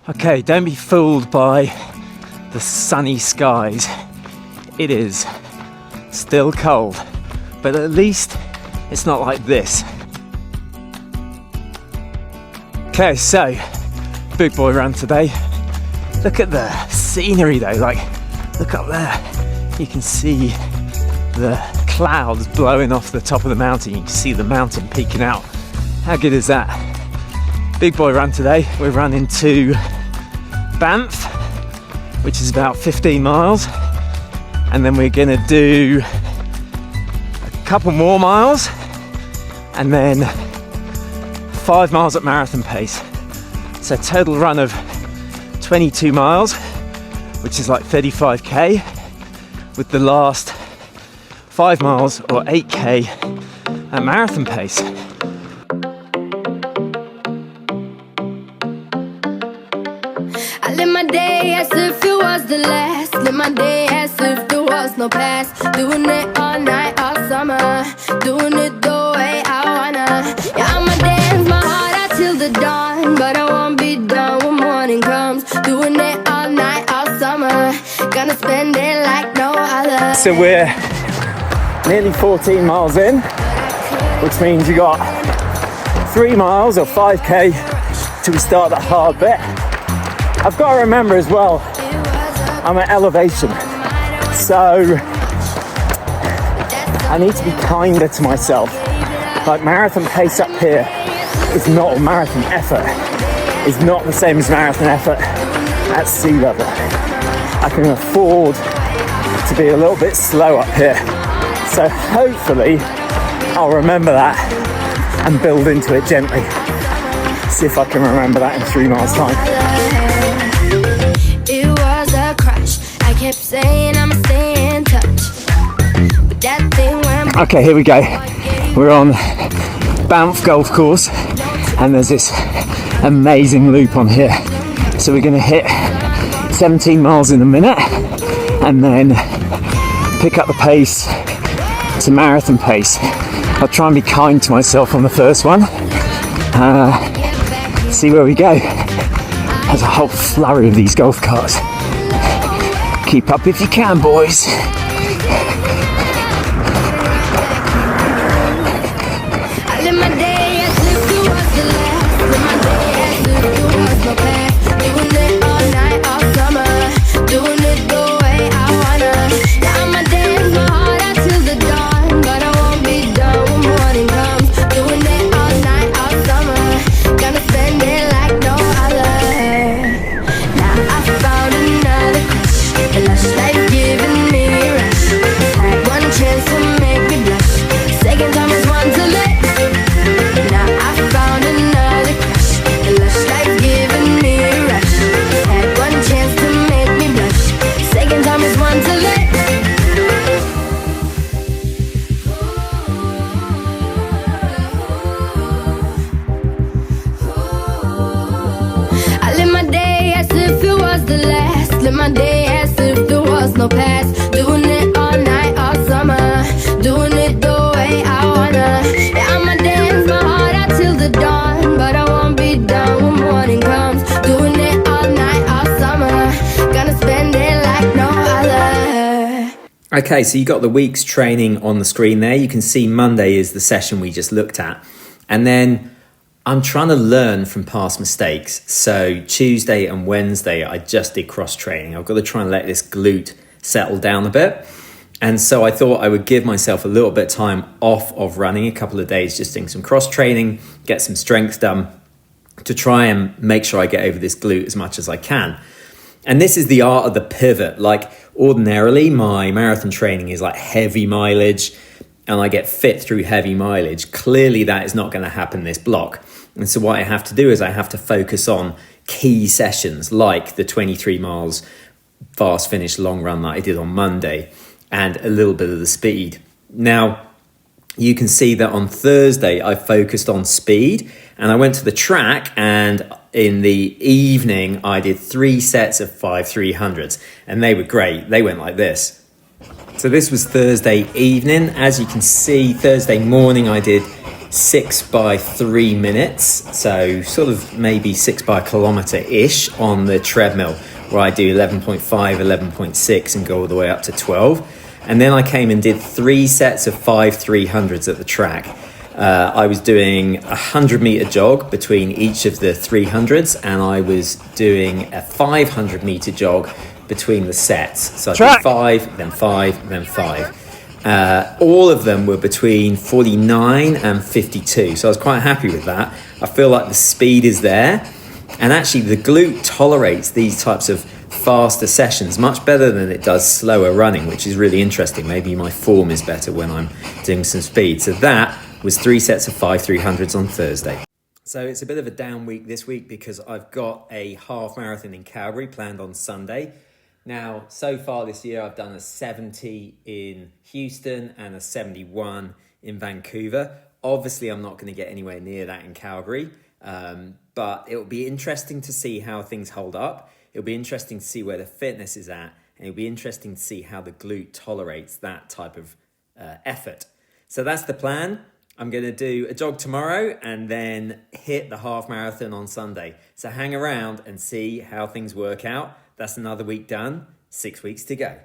Okay, don't be fooled by the sunny skies. It is still cold, but at least it's not like this. Okay, so big boy run today. Look at the scenery though, like look up there. You can see the clouds blowing off the top of the mountain. You can see the mountain peeking out. How good is that? Big boy run today. We're running to Banff, which is about 15 miles, and then we're gonna do a couple more miles and then 5 miles at marathon pace. So total run of 22 miles, which is like 35k, with the last 5 miles or 8k at marathon pace. I live my day as if it was the last. Live my day as if there was no past. Doing it all night, all summer. Doing it the way I wanna. Yeah, I'ma dance my heart out till the dawn, but I won't be done when morning comes. Doing it all night, all summer. Gonna spend it like no other. So we're nearly 14 miles in, which means you got 3 miles or 5k till we start the hard bit. I've got to remember as well, I'm at elevation, so I need to be kinder to myself. Like marathon pace up here is not a marathon effort. It's not the same as marathon effort at sea level. I can afford to be a little bit slow up here. So hopefully I'll remember that and build into it gently. See if I can remember that in 3 miles time. It was a crush. I kept saying I'ma stay in touch, but that thing went. Okay, here we go. We're on Banff Golf Course and there's this amazing loop on here. So we're gonna hit 17 miles in a minute and then pick up the pace to marathon pace. I'll try and be kind to myself on the first one. See where we go. There's a whole flurry of these golf carts. Keep up if you can, boys. I live my day as if it was the last. Live my day as if there was no past. Doing it all night, all summer. Doing it the way I wanna. Yeah, I'ma dance my heart out till the dawn, but I won't be done when morning comes. Doing it all night, all summer. Gonna spend it like no other. Now I found another crush. The lush life giving me a rush. Had one chance to make me blush. Second time is one to let. Now I found another crush. The lush life giving me a rush. Had one chance to make me blush. Second time is one to let. I live my day as if it was the last. Live my day as if there was no past. Doing it all night, all summer. Doing it the way I wanna. Yeah, I'ma dance my heart out till the dawn, but I won't be done when morning comes. Doing it all night, all summer. Gonna spend it like no other. Okay, so you got the week's training on the screen there. You can see Monday is the session we just looked at. And then I'm trying to learn from past mistakes. So Tuesday and Wednesday, I just did cross training. I've got to try and let this glute settle down a bit. And so I thought I would give myself a little bit of time off of running, a couple of days, just doing some cross training, get some strength done to try and make sure I get over this glute as much as I can. And this is the art of the pivot. Like ordinarily, my marathon training is like heavy mileage and I get fit through heavy mileage. Clearly that is not going to happen this block. And so what I have to do is I have to focus on key sessions like the 23 miles fast finish long run that I did on Monday and a little bit of the speed. Now, you can see that on Thursday I focused on speed and I went to the track, and in the evening I did 3 sets of 5 300s and they were great. They went like this. So this was Thursday evening. As you can see, Thursday morning I did 6 by 3 minutes, so sort of maybe 6 by a kilometre-ish on the treadmill, where I do 11.5, 11.6 and go all the way up to 12. And then I came and did 3 sets of 5 300s at the track. I was doing a 100-metre jog between each of the 300s, and I was doing a 500-metre jog between the sets. So I did 5, then 5, then 5. All of them were between 49 and 52, so I was quite happy with that. I feel like the speed is there, and actually the glute tolerates these types of faster sessions much better than it does slower running, which is really interesting. Maybe my form is better when I'm doing some speed. So that was 3 sets of 5 300s on Thursday. So it's a bit of a down week this week because I've got a half marathon in Calgary planned on Sunday. Now, so far this year, I've done a 70 in Houston and a 71 in Vancouver. Obviously, I'm not going to get anywhere near that in Calgary, but it will be interesting to see how things hold up. It'll be interesting to see where the fitness is at, and it'll be interesting to see how the glute tolerates that type of effort. So that's the plan. I'm going to do a jog tomorrow and then hit the half marathon on Sunday. So hang around and see how things work out. That's another week done, 6 weeks to go.